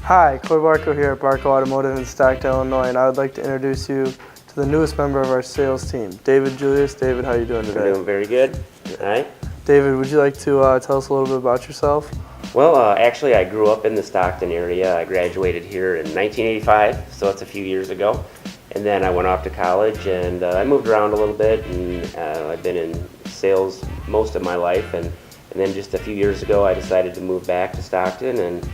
Hi, Corey Barkau here at Barkau Automotive in Stockton, Illinois, and I would like to introduce you to the newest member of our sales team, David Julius. David, how are you doing today? I'm doing very good. All right. David, would you like to tell us a little bit about yourself? Well, actually, I grew up in the Stockton area. I graduated here in 1985, so that's a few years ago. And then I went off to college, and I moved around a little bit, and I've been in sales most of my life. And then just a few years ago, I decided to move back to Stockton, and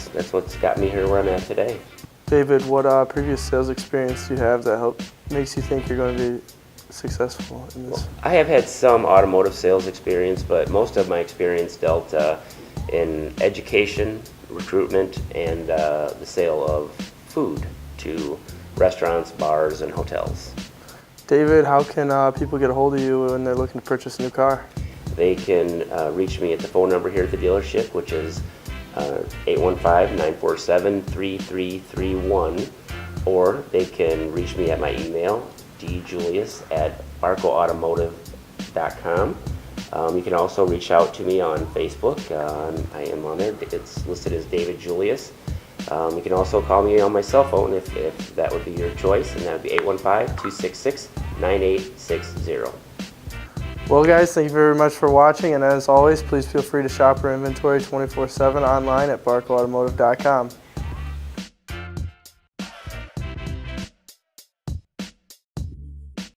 that's what's got me here where I'm at today. David, what previous sales experience do you have that makes you think you're going to be successful in this? I have had some automotive sales experience, but most of my experience dealt in education, recruitment, and the sale of food to restaurants, bars, and hotels. David, how can people get a hold of you when they're looking to purchase a new car? They can reach me at the phone number here at the dealership, which is 815-947-3331, or they can reach me at my email, djulius@barkauautomotive.com. You can also reach out to me on Facebook. I am on there. It's listed as David Julius. You can also call me on my cell phone if that would be your choice, and that would be 815-266-9860. Well guys, thank you very much for watching, and as always, please feel free to shop our inventory 24/7 online at barkauautomotive.com.